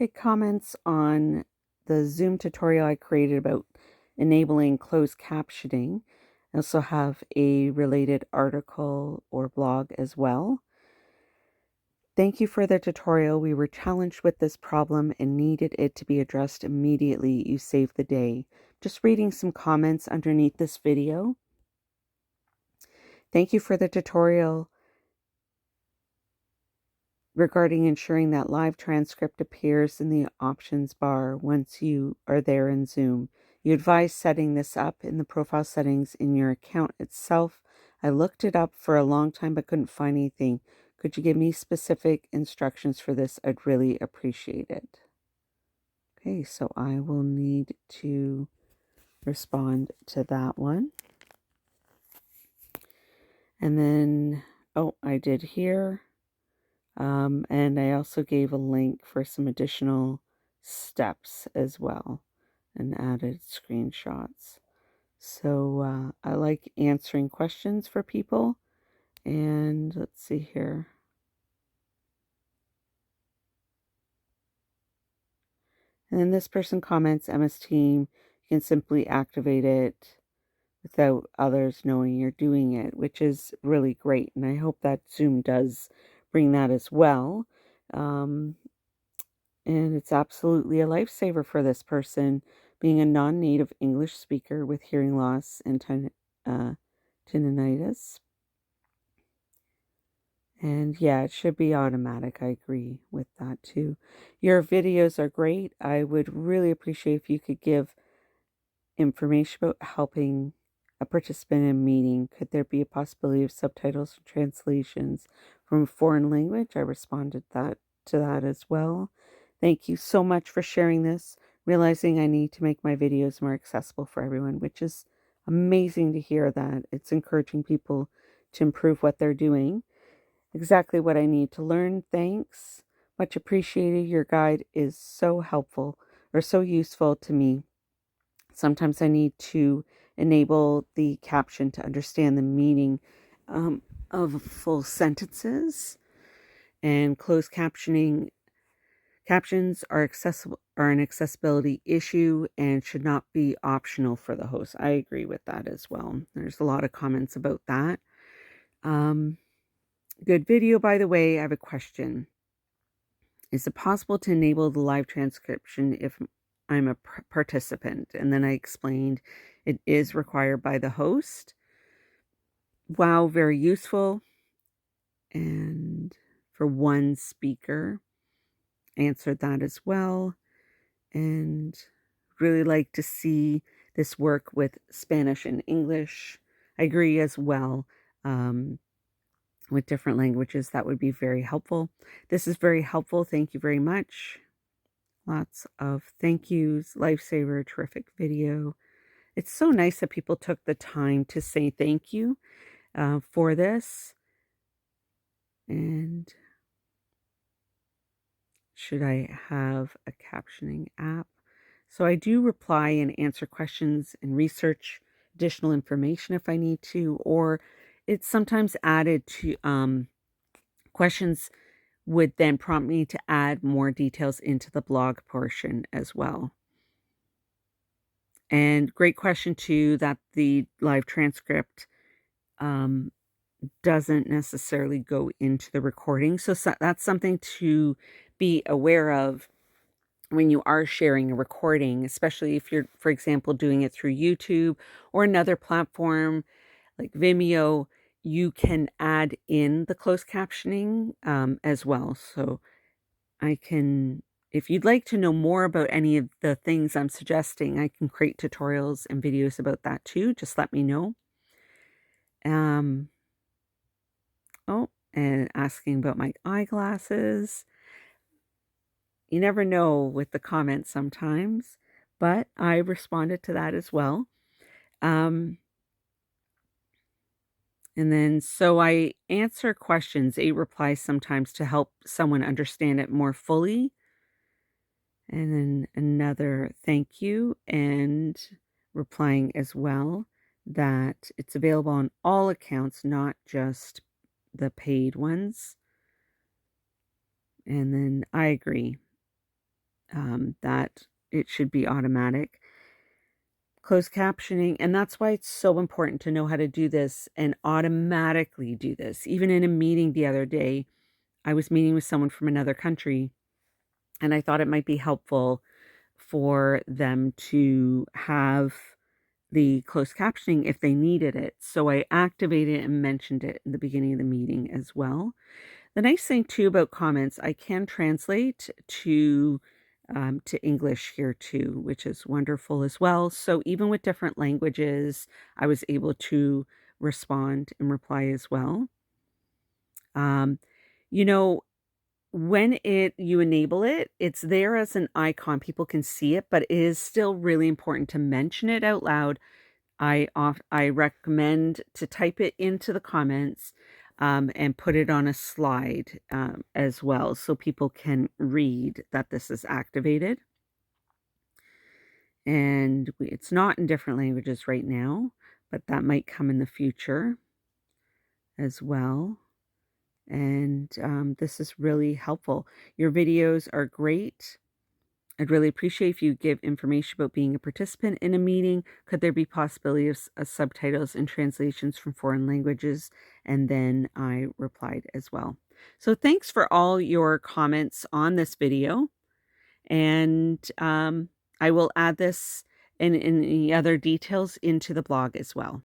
Okay, comments on the Zoom tutorial I created about enabling closed captioning. I also have a related article or blog as well. Thank you for the tutorial. We were challenged with this problem and needed it to be addressed immediately. You saved the day. Just reading some comments underneath this video. Thank you for the tutorial regarding ensuring that live transcript appears in the options bar once you are there in Zoom. You advise setting this up in the profile settings in your account itself. I looked it up for a long time but couldn't find anything. Could you give me specific instructions for this? I'd really appreciate it. Okay, so I will need to respond to that one. And then, I did here. And I also gave a link for some additional steps as well and added screenshots. So I like answering questions for people. And let's see here. And then this person comments, MS Team, you can simply activate it without others knowing you're doing it, which is really great. And I hope that Zoom does bring that as well. And it's absolutely a lifesaver for this person, being a non-native English speaker with hearing loss and tinnitus. And yeah, it should be automatic. I agree with that too. Your videos are great. I would really appreciate if you could give information about helping a participant in a meeting. Could there be a possibility of subtitles and translations from a foreign language? I responded to that as well. Thank you so much for sharing this, realizing I need to make my videos more accessible for everyone, which is amazing to hear that. It's encouraging people to improve what they're doing. Exactly what I need to learn. Thanks. Much appreciated. Your guide is so helpful or so useful to me. Sometimes I need to enable the caption to understand the meaning of full sentences, and closed captions are an accessibility issue and should not be optional for the host. I agree with that as well. There's a lot of comments about that. Good video, by the way. I have a question. Is it possible to enable the live transcription if I'm a participant? And then I explained it is required by the host. Wow, very useful. And for one speaker, answered that as well. And really like to see this work with Spanish and English. I agree as well. With different languages, that would be very helpful. This is very helpful. Thank you very much. Lots of thank yous. Lifesaver, terrific video. It's so nice that people took the time to say thank you for this. And should I have a captioning app? So I do reply and answer questions and research additional information if I need to, or it's sometimes added to questions would then prompt me to add more details into the blog portion as well. And great question too, that the live transcript doesn't necessarily go into the recording. So that's something to be aware of when you are sharing a recording, especially if you're, for example, doing it through YouTube or another platform like Vimeo. You can add in the closed captioning as well. So if you'd like to know more about any of the things I'm suggesting, I can create tutorials and videos about that too. Just let me know. And asking about my eyeglasses. You never know with the comments sometimes, but I responded to that as well. And then, so I answer questions, 8 replies sometimes to help someone understand it more fully. And then another thank you, and replying as well that it's available on all accounts, not just the paid ones. And then I agree. that it should be automatic. Closed captioning, and that's why it's so important to know how to do this and automatically do this. Even in a meeting the other day, I was meeting with someone from another country, and I thought it might be helpful for them to have the closed captioning if they needed it. So I activated it and mentioned it in the beginning of the meeting as well. The nice thing too about comments, I can translate to English here too, which is wonderful as well. So even with different languages, I was able to respond and reply as well. You know, when you enable it, it's there as an icon. People can see it, but it is still really important to mention it out loud. I recommend to type it into the comments and put it on a slide as well, so people can read that this is activated. And it's not in different languages right now, but that might come in the future as well. And this is really helpful. Your videos are great. I'd really appreciate if you give information about being a participant in a meeting. Could there be possibility of subtitles and translations from foreign languages? And then I replied as well. So thanks for all your comments on this video. And I will add this and any other details into the blog as well.